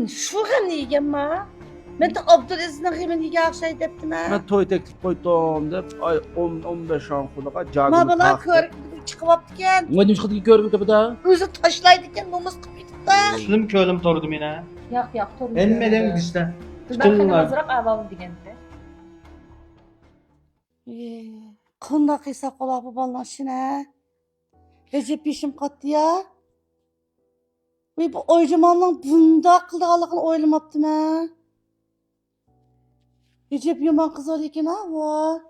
Şu hem yiyeceğim. Ben de Abdülaziz'in hemini yakşay deptim ha. Ben toy teklif koydum dep ay 10-15 an kulağa Ma jagını bala taktı. körük çıkıp aptiken. Ne demiş ki görgü de bu da? Özü taşlaydıken nomuz kıpıydık da. Sülüm kölüm tordum yine. Yo'q, yo'q, to'g'ri. Emmeden işte. Barxana ozroq avval deganda. Kunda kıysak ola bu ballan şine. Recep işim kattı ya. Ve bu oycamanlığın bunda kıldığalıqını oylamaptım ha. Recep yaman kız olayken ha bu.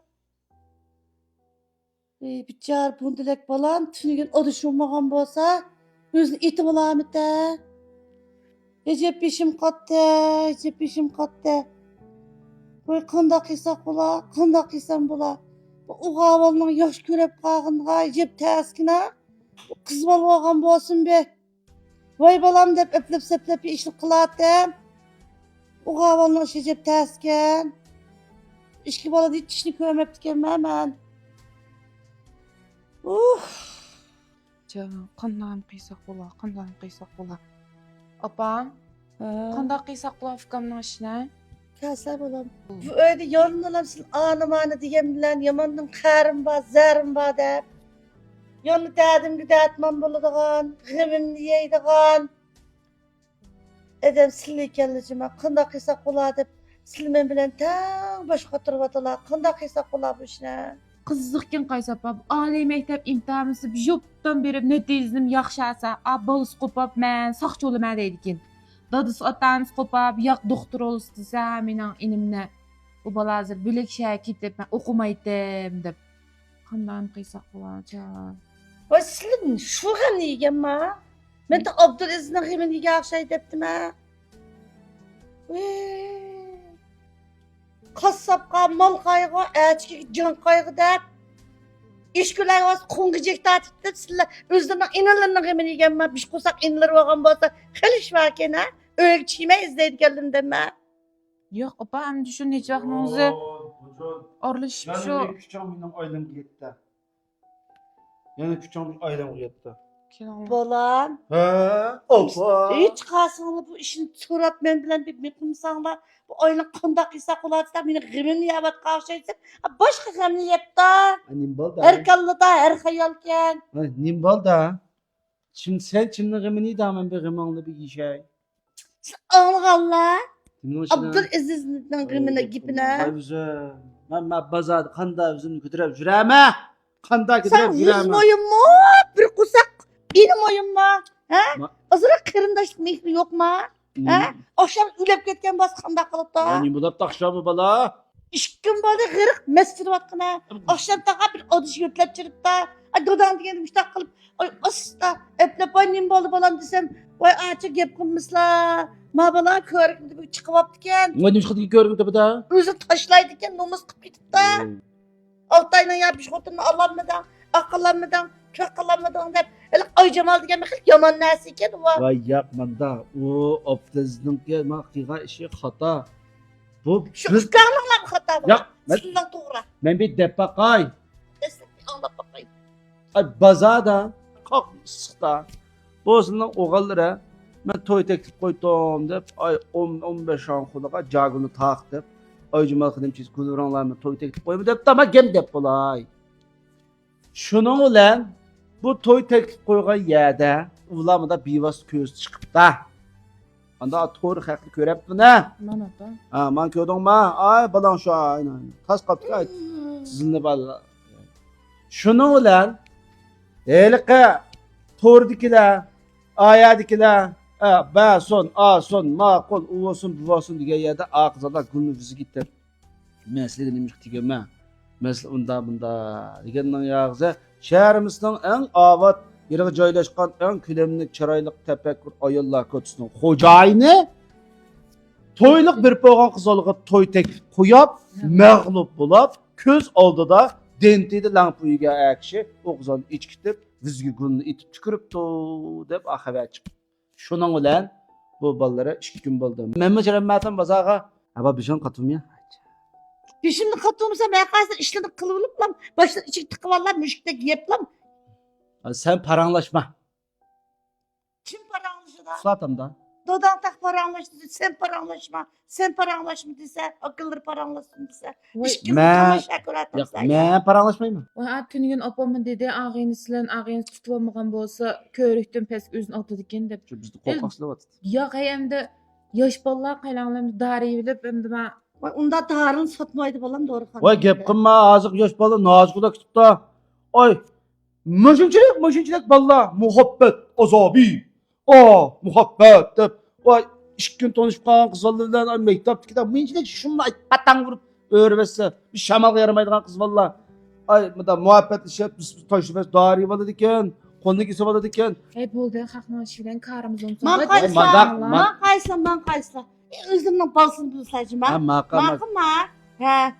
Bir car bundilek balan tünügen o düşünmağın bolsa özünü iti bulamit de. Recep işim kattı, Recep işim kattı. Böyle kında kıysak ola, kında kıysan bola. Bu uğavalının yaş körep kağındığa Recep teskine. Kız bal olgan bolsun be. Vay balam dep öplep seplep bir işlik kılattım. Uğavalının işi Recep tesken. İşki bala hiç işini körmeptiken hemen. Qanday qiysoq bo'la, qanday qiysoq bo'la. Opam, qanday qiysoq bo'la ukamning ishini? Kasa balam. Bu öyle yanınalam sizin anımanı diyen bilen yamanın karım var, zarım var dep. Yanı dedim ki dağıtmam bulduğun, gımim diyeydiğin. Edem silli kellicime, kında kıysak ola dep, silmen bilen tam başka turbatıla, kında kıysak ola bu işine. Qiziqkin qaysapap, oliy maktab imtihonisi jopdan berib natijam yaxshi olsa, bolis qo'pab men soqchi bo'laman deydikin. Dadasi otamiz qo'pab, yo'q doktor bo'lish desa, mening inimni bu bola hozir bo'lak shaya ketib, men o'qimaydim deb. Qanday qiysoq bo'lacha? Vay silin şu hem yiyeceğim ma. Ben de Abdülaziz'in hemini yakşay deptim ha. Kasapqa, mal kaygı, elçiki can kaygı dep. İşgüler var, kongicek tatit dep sizler. Özlerinin inalarının hemini yiyeceğim ma. Bir kusak inaları olgan bolsa, heliş varken ha. Öyle çiğme izleyip geldim deme. Yo'q, opa, endi shu necha vaqtning o'zi orlashib shu. Yani küçük benim ailem gitti. Yani küçük ailem gitti. Bolan. He, opa. Hiç kalsın bu işin surat men bilen bir mıkımsanlar. Bu oyunu kunda kıysa kulaçta beni gımını yabat karşıysın. Başka gımını yap da. Nimbal da. Her kallı da her hayalken. Nimbal da. Şimdi sen şimdi gımını da ben bir gımınlı bir şey. Allah Allah. Abdül Abdülaziz'in gımına gibine. Ay güzel. Ben bazar kanda üzüm götürüp jüreme. Kanda götürüp Sen yüz jüreme. oyun mu? Bir kusak benim oyun mu? Ha? Ma- Azırak kırındaşlık mehri yok mu? Ha? Akşam ülep ketken bas kanda kalıp da. Yani bu da takşamı bala. İşkim bana kırık mescid vatkına. Akşam tağa bir odış yürtlep çırıp da. Ay dodan diyen müştak kılıp. Ay asla öplep annem balı balam desem. Vay açık yap kılmışlar. Ma bala körük çıkıp aptiken. Ne demiş ki görgü de bu da? Özü taşlaydıken nomuz kıpıydık da. Altayla yapmış otunu alamadan, akıllanmadan, çakalanmadan dep. Öyle ay Cemal diyen bir yaman nesi iken o. Vay yapma da. O abdestin ki makiga işi hata. Bu Şu ıskağınla mı hata var? Ya ben, Sından doğru. ben bir depakay. Destek anlat bakayım. Ay bazada kalk sıkta. Bozundan oğallara ben toy teklif koydum dep ay 10-15 an kulağa jagını taktı. Ay Cemal kıdım çiz kuzuranlarına toy teklif koymu dep ama gem dep bolay. Şunun ulan bu toy teklif koygan yerde ulamada bivas köz çıkıp da. Anda toru haklı körep bu ne? Mana opa. Ha man ködün ma ay balan şu aynen. Tas kaptık ay sizinle balla. Şunun ulan elike tordikiler ayadikiler ba son a son ma kol u olsun bu olsun diye yerde ağzalar günümüzü gitti. Mesele demiş ki mesele bunda degandan yağıza şehrimizin en avat yeri joylashgan en külemli chiroyli tafakkur ayollar ko'chasining xo'jayini to'yliq bir bo'lgan qizolga to'y teklif qo'yib mag'lub bo'lib ko'z oldida dentida lampuyiga akshi o qizon ichkitib vizgi gulni itib tukiribdi deb xabar chiqdi. Shuning bilan bu bolalara 2 kun bo'ldi. Men majaramatan bazaga aba bishon qatımya. Şimdi katılımsa ben kaçtan işlerini kılıbılıp lan. Başına içi tıkıvarlar müşkte giyip lan. Sen paranlaşma. Kim para almışı da? Suatamda. Dodan tak paranlaştı, sen paranlaşma dese, akılları paranlaşsın dese. Voy, İş kim Ben- tamaşa ko'radi Yo'q, sen. men paranglashmayman. Oha tünügün opamın dedi ağaynısılan ağaynısı tutup olmagan bolsa körükten pes özünü otadı eken dep. Shu bizni qo'rqoqchilayapti. Yo'q hem yosh bolalar qaylanlarni dariy bilib endi men Unda tarın satmaydı balam doğru kan. Voy gap qilma, hozir yosh bola noziqda kutibdi. Oy, mashunchilik balla, muhabbat, azobi. Muhabbat deb. Voy, 2 kun tanışıp qolgan qiz bolalar bilan maktabnikida menchilik shunday patang urib o'ribsa, bir shamalga yaramaydigan qiz bolalar. Ay, bunda muhabbatlashib, biz toshib dariy bo'ladi ekan, qo'lni kesib oladi ekan. hey bo'ldi haqnash bilan karimiz olsa. Man man- qaysa. Özümden balsın bilsəcim Ha, ha. maqam. Maqma. Hə.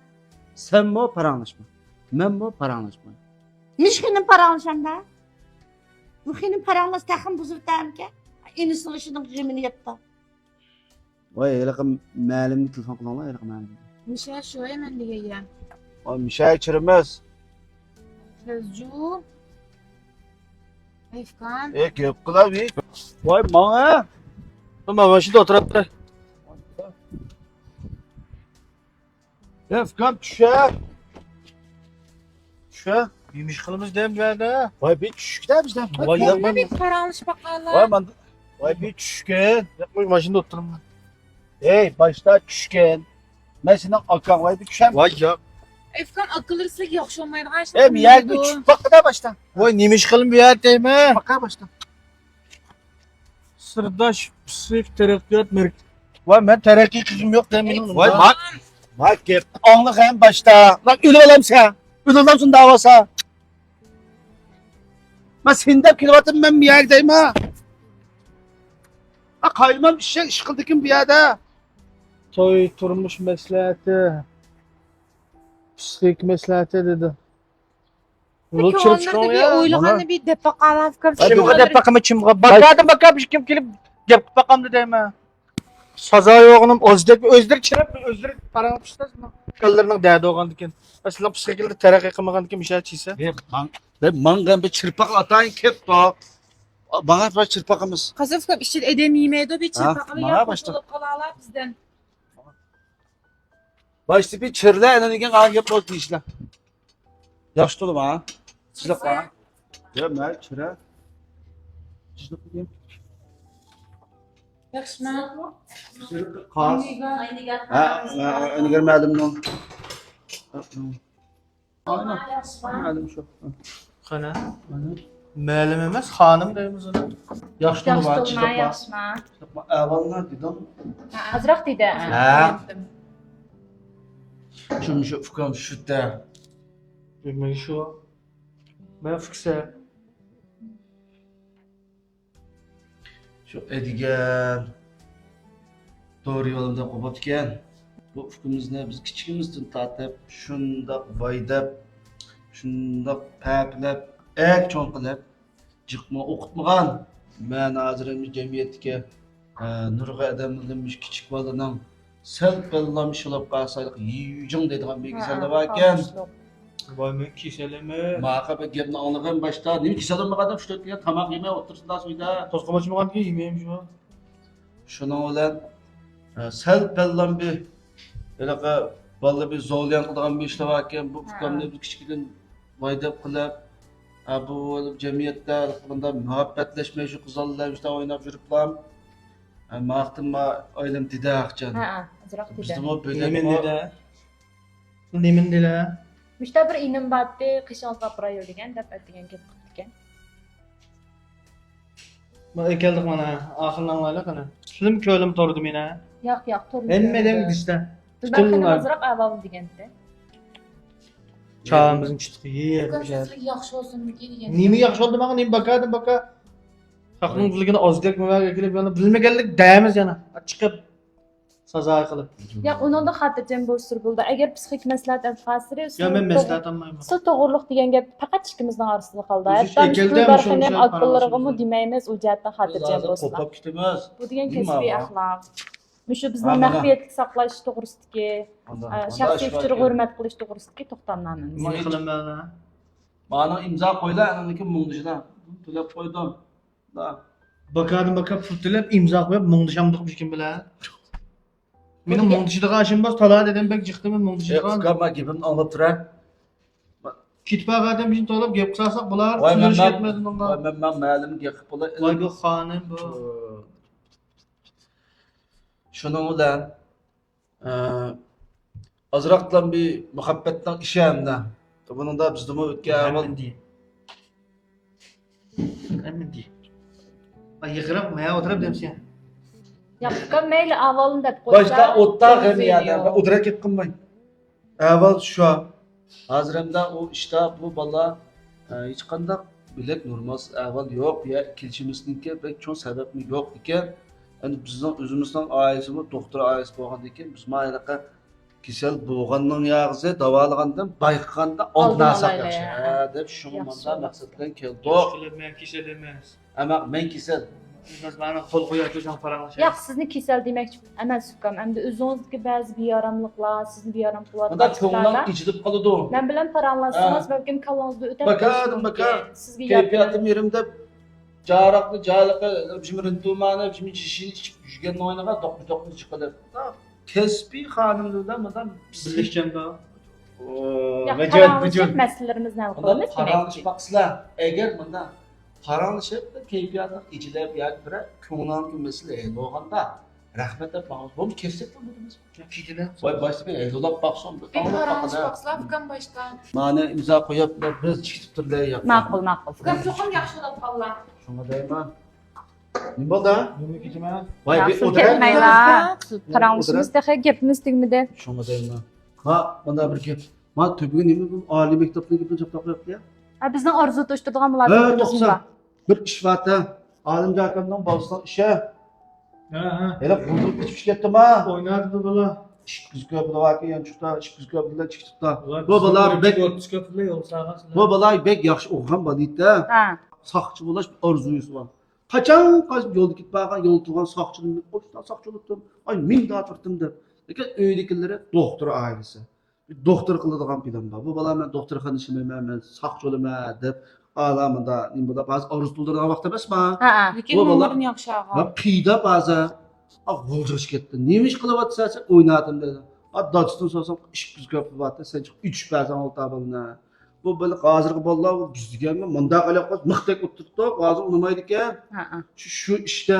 Sen mi paranglashma? Men mi paranglashma? Mişkinin paranlaşam da. Mişkinin paranlaş takım buzurtam ki. Enisinin işinin cemini yaptı. Voy, eliqim ma'limni telefon qilinglar, eliqim ma'lim. Misha shu men degan. Voy, mishay chirimiz. Sözcü. Efkan. Gap qilavi. Voy, mana. Mana shunda o'tiribdi. Efkan tusha. Tusha. Yemiş kılımız dem geldi. Voy, bir tushikda bizda. Voy, Voy, Bana bir paranlış bakarlar. voy, men voy, bir tushgan. Yapmış maşında oturum ben. Ey, başta tushgan. Men sening akang voy, bir tusham. Vay ya. Efkan akıllırsızlık yaxşı olmaydı. Ey, men yer bir tushib baqda başta. Vay yemiş kılım bir yer değil mi? Baqa başta. Sırdaş psik terakkiyat merk. Voy, men Terakki kızım yok demin. Voy, bak gap. Anlık hem başta. Lan ölü olamsa. Ölü olamsın davasa. Ben senden kilovatım ben bir yerdeyim ha. Ha kaymam iş kıldıkım bir yerde. Toy turmuş meslahati. Psik meslahati dedi. Ulu Peki çırp onlarda çıkan bir ya. oylaganı bir depa qalan fikir. Çimga dep bakama çimga. Bakardım kim kelip gep bakamdı deme. Saza yoğunum özdir çırp özdir paranmışlar. Kallarının derdi olgan diken. Aslında psikilde terakki kılmagan diken bir şey çiyse. Ben mangam bir çırpak atayım kep da. Bana bir çırpakımız. Qazıf köp işçil edemiyemeydi bir Ha, çırpaqlı bana ya başla. qutulup qalalar bizden. Başta bir çırla enenigen ağın gep oldu işler. Yaşlı olum ha. Çırpak ha. Ya ben çıra. Çırpak diyeyim. Yaxşımı? Kas. Ha, onu görmedim lan. Aynen. Görmedim şu. Kana. Müəllim emas, xanım deyimiz ona. Yaşlı olum ha. Yaxşı olma, Çırpak. yaxşıma. Əvvəllər dedim. Azraq dedi. Ha. Çünkü şu fıkram şütte. Bilmək şu. Ben fikse. Şu edigen. Doğru yolunda kopatken. Bu fıkrımızda biz küçüğümüzden tatıp, şunda vaydap, şunda pəplep, ek çoğun qilib, çıkma okutmagan. Ben hazırımız cemiyetke, nurga adamılmış küçük balanın sel bellamış olup qalsaydık, yiyeceğim dediğim bir güzel varken. Vay men kiseleme. Maqa bir gepni anlagan başta, nima kisalamagan shu yerga tamoq yemay o'tirsinlar suyda. To'sqamachimagan ki yemeyim şu. Shuning bilan sal pallam bir anaqa balla bir zo'lyan qilgan bir ishlar bor ekan, bu fikrni bir kichikdan vaydab qilib, bu jamiyatda bunda muhabbatlashmay shu qizlar işte o'ynab yuriblar. Maqtinma oilam dida aqchan. Ha, azraq dedi. Bizda bu Nemin böyle dile. Nemin dile. Müşta bir inim batdı, qishon sapra degan deb aytgan gap qilgan. Ben keldik bana. Ahırlan layla kana. Sizim köylüm tordu mene. Yo'q, yo'q, to'g'ri. Emmeden işte. Ben tutunlar. azraq avval deganda. Çağımızın çıtı yer. Qazıflık yaxşı olsun degan. Nimi yaxşı oldu bana, nimi bakardım baka. Hakkının kızlıkını ozdek mi var, gelip yana bilmegenlik dayamiz yana. Çıkıp saza kılıp. Yo'q, unda xotirjam bo'lsir bo'ldi. Agar psixik maslahat alfasiri Ya ben mesleğet almayayım. Sil to'g'riliq degan gap faqat ikkimizning orasida qoldi. O'zi Hatto ekelda biz ham shu ham misol aqllarig'imi qarashimiz. demaymiz, u jihatdan xotirjam bo'lsinlar. Qo'pab ketamiz. Bu degan Nima kasbiy bu? axloq. Shu Ha, bizni mana. maxfiyatlik saqlash to'g'risidagi, shaxsiy fikr hurmat qilish to'g'risidagi to'xtamlarimiz. Nimi kılım ben. Bana imza koyla, ananınki mumduşuna. Tülep koydum. Da. Bakardım pul tilep imza koyup mıngdışamdık bir kim bilen. Benim mıngdışıda karşım bas talağa dedim bek çıktım ben mıngdışıda karşım. Kıskama gibin anlatıran. Kitpa kadem için talep gep kısasak bular Vay sürüş ben etmedin ondan. Vay ben məlim yıkıp bula. Vay bu hanım bu. Şunun ulan azraqdan bir muhabbetten işemde. Bunun da bizde ötken Emin değil. Emin değil. Ay yıkırıp maya oturup demsin. Ya fukam mayli avalın deb qo'ysa. Başta otta to'g'ri g'amiyada veriyor. udrak qilmang. Avval shu. Hozirda o ishda bu bola hech qanday bilak nurmas avval yo'q ya kelishimizniki pek cho'ng sababmi yo'q ekan. Endi bizning o'zimizning oilamiz doktor oilasi bo'lgandan keyin biz mayliqa kasal bo'lganning yog'zi davolagandan bayqaganda oldin Oldin olsak olaylik, yaxshi ha. deb shu Yaxshi manda bo'ldi. maqsad bilan keldik. Ben kişi demez. Ama men kasal. Biz bana kol koyar hocam paranlaşır. Yo'q, sizni kasal demoqchi emas fukam. Endi o'zingizdagi ba'zi beyaramliklar, sizni beyaram Bunda qilayotgan ko'nglim ishlarlar. ichilib qoladi. Men bilan paranlashsangiz, Ha. balkim kallangizda o'tib Bakardım, ketishi bakar. mumkin. Sizga Keyfiyatim yerimde caraklı, caraklı, şimdi dumana, şimdi şişini içip yüzgenin oynağa dokuz çıkılır. Kesbi hanımlığından mıdan Birleşeceğim daha. Yo'q, Vecel, paranlashib vecel. masalalarimizni hal Ondan qilamiz paranlışı demoqchi. baksılar. Eğer bundan paranlışı keyfiyatın içilip yak bir köğunan gülmesiyle doğanda rahmetle bağımız. Bunu kesecek mi budunuz? Kidiler. Vay başta bir eldolap baksam. Bir paranış baksılar fukam baştan. Mane imza koyup biraz çıkıp durlaya yaptım. Ma'qul, ma'qul. Fukam çoxum yaxshi olib qollar. Şuna deyman. Ne oldu? Yemek içime. Vay bir Yaxshi odrak. ketmanglar. Paranlashimizda gapimiz tugmadi. Şuna deyman. Ha, bana bir gap. Ma tübüğü nemi bu Ali mektepte gibi çaptak yaptı ya. Ha, bizning orzu to'shtiradigan Ha, muloqotimiz 90. bor. Bir iş vardı. Alim Cakan'dan bağısından işe. Ha. Hele kurdurup geçmiş gittim ha. Oynardı bula. İş kız köprüde var ki yan çıktı. İş kız köprüde çıktı. Bu balar bek. Köprüle yol sağa. Bu balar bek yaxşı oğlan badıydı. Ha. Sakçı bulaş arzuyusu var. Kaçan kaç yolda git bakan yol tuğan sakçının boştan sakçı oluptum. Ay min daha tırttım der. Lekin öydekilere doktor ailesi. Bir doktor kıladigan plan var. Bu bala men doktorxona işlemeyman, men sakçı olaman deb alamında, nim da bazı arzu to'ldirgan vaqt emasmi? Ha. Lekin Bu bola- nomerini yaxshi Va ag'a. piyda ba'zi g'ulg'ish ketdi. Nima ish qilyapsan? O'ynadim dedi. Dodiston so'rasam ish biz ko'p qilyapti. Sen chiqib 3 bazan oltabimni. Bu bil hozirgi bolalar biz deganmi munda qilib mixdak o'tiribdi. Hozir unmaydi ekan. Ha. Shu ishda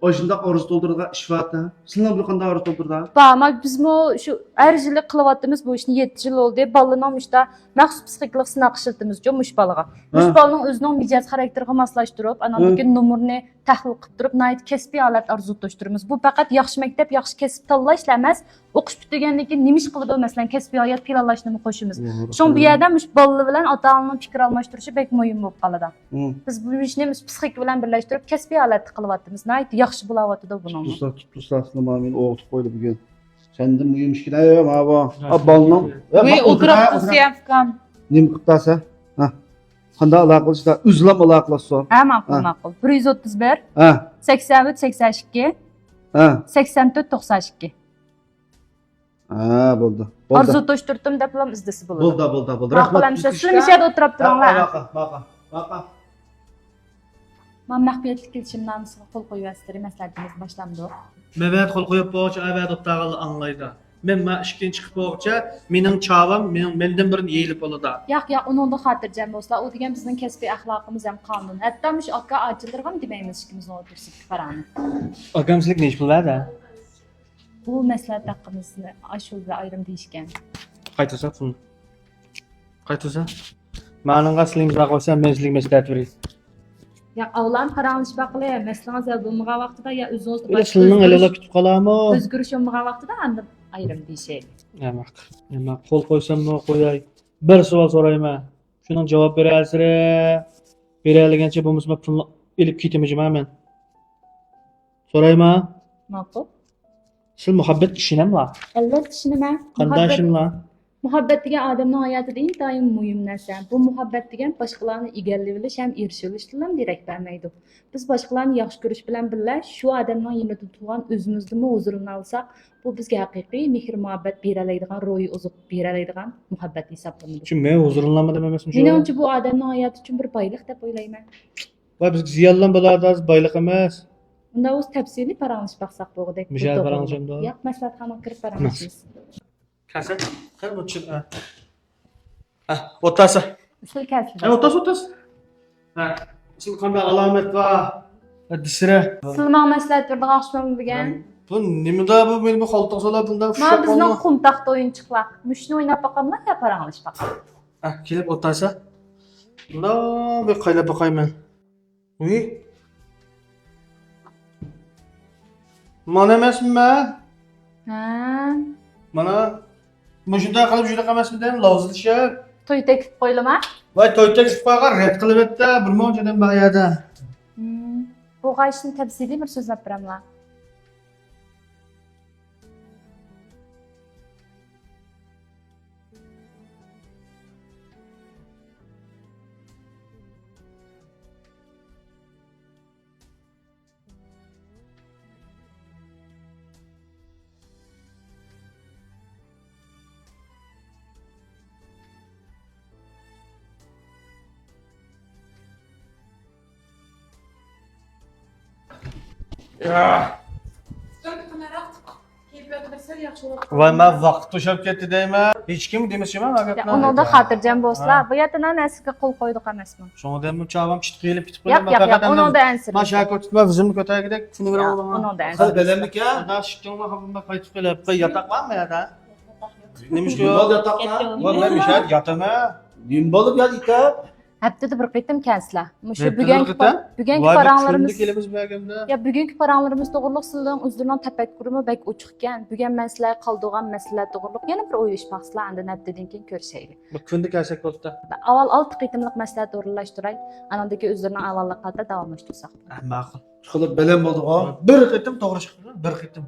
o'shunda arzu to'ldirgan ish vardi. Sizlar bu qanday arzu to'ldirdi? Ama biz bu şu her yılı kılavatımız bu işini 7 yıl oldu. Balının işte məxsus psixiklik sınaq işletimiz jo muş balığa. Muş balının özünün micaz xarakteriga maslaşdırıp, anadaki numarını təhlil qilib turib, nəhayət kəsbi alət arzu tutuşturumuz. Bu faqat yaxşı məktəb, yaxşı kəsb tanlaş emas, oxuş bitgəndən keyin nimiş qılıb məsələn kəsbi hayat planlaşdırma qoşumuz. Şon bu yerdə muş balı bilan ata-ananın fikir almashtırışı bək mühim olub qalada. Biz bu işni psixik bilan birləşdirib kəsbi alət qılıvatımız. Nəhayət yaxşı bulavatdı bunu. Tuttuslar Sılamamin oğutu koydu bugün. Senden mühim işkine yok mu abi? Abi balınam. Ve oturab qilsam fukam. Nim qıqtasa? Ha. Qanda alaqlaşsa, üzlam alaqlaşsa. Ha, ma'qul, ma'qul. 131 Ha. 83 82 Ha. 84 92. Ha, bo'ldi. Arzu to'shtirdim deb ham izdisi bo'ladi. Bo'ldi. Ma'qul, hamsa sizlar nechada o'tirib turinglar. Baqa. Men maxfiyatlik kelishimnomasiga qo'l qo'yyapsizlar, maslahatimiz boshlandi. Mehmet kol koyup boğaça evet optağalı anlaydı. Ben işken çıkıp boğaça mening çavam menden birin yeyilip olu da. Yo'q, onun da xotirjam bo'lsa, u degan bizning kasbiy axloqimiz ham qonun. Hatto mush aka ajildir ham demaymiz ikkimizni o'tirsak qarani. Akamsizlik ne iş bulvar da? Bu maslahat haqqimizni ashulda ayrim deyishgan. Qaytırsa bunu. Qaytırsa. Ma'nın qaslığımız qo'ysam men sizlik maslahat berayim. Ya avlan qaranlish baqili, maslahat zal bo'lmagan vaqtida ya o'zingiz Öyle sılının el ola kütüp kalamı. o'zgarish bo'lmagan vaqtida endi ayrim deyishaylik. Ama kol koysam mı koyay. Bir savol sorayım. Şunun cevap berelsire. Bereligençe bu musma pulni elip ketemeyeceğim hemen. Sorayım ha. Ma'qul. Siz muhabbet işine mi la? Albatta tushunaman. Qanday işin la? Muhabbat degan odamning hayotida intayin muhim narsa. Bu muhabbat degan boshqalarni egallab olish ham erishish bilan derak bermaydi. Biz boshqalarni yaxshi ko'rish bilan birga shu odamning yonida turgan o'zimizni huzurini olsak, bu bizga haqiqiy mehr muhabbat bera oladigan, ro'yi uzuq bera oladigan muhabbat hisoblanadi. Çünkü ben huzurlanma dememezsin şu. Menimcha bu odamning hayoti uchun bir boylik deb o'ylayman. Vay biz ziyonlan bo'ladimiz, boylik emas. Unda o'z tafsiliy paranglashib baqsaq bo'g'idek. Mijal paranglashamiz. Yo'q, maslahatxonaga kirib paranglashamiz. Kasa. Qani bu chil. Ha, o'tasi. Usul kasb. Ha, o'tasi. Ha, şimdi qanday alomat bor? Disra. Sizlar maslahat berdi yaxshimi degan. Bu nimada bu meni bu xoltoqsalar bundan Ma ushab bizning qolma. qumtaqda o'yinchiqlar. Mushni o'ynab boqamlar ya paranglashib boqam. Ha, kelib o'tasa. No, bir qaylab boqayman. Uy. Mana emasmi? Ha. Mana shunday qilib juda emasmidam, lozilishib. To'y tekib qo'yilma. Voy to'ytak sifaga rad qilib etdi, bir monjadan bayada. Bu g'ayishni tafsiliy bir so'zlab beramlar. Ya. Keyfiyatlar yaxshi bo'ladi. Voy men vaqt to'shab ketdi deyman. Hech kim demasam ham Ya unda xotirjam bo'lsizlar. Bu yerdan nasiga qo'l qo'ydik emasmi? Shunda ham chavam chitib qilib bitib Yo'q, yo'q, yo'q. Unda ansir. Men shaka tutma o'zimni ko'tagidek tuni bilan olaman. Unda Hal ansir. belemik ya. Xudo shukr, men qaytib kelib, yotoq bormi yerda? Nima ish Nima yo'q? yotoqqa? Voy men mishad yotaman. Nim bo'lib yodika? Haftada bir qitim kanslar. Mushu Haftada bir qitim? bugungi Voy, paranglarimiz. kunda kelamiz bu yerga. Ya bugungi paranglarimiz to'g'riliq sizlarning o'zlaring tafakkurimi bak ochiqkan. Bugun men sizlarga qoldirgan masala to'g'riliq yana bir o'ylashmoqsizlar, endi naftadan keyin ko'rishaylik. Bu kunda kelsak bo'ldi. Avval 6 qitimliq maslahat o'rinlashtiray, anandagi o'zlarining avvalliqlarda davomlashtirsak. Ma'qul. Qilib bilim bo'ldi-ku. Bir qitim to'g'ri chiqdi, bir qitim.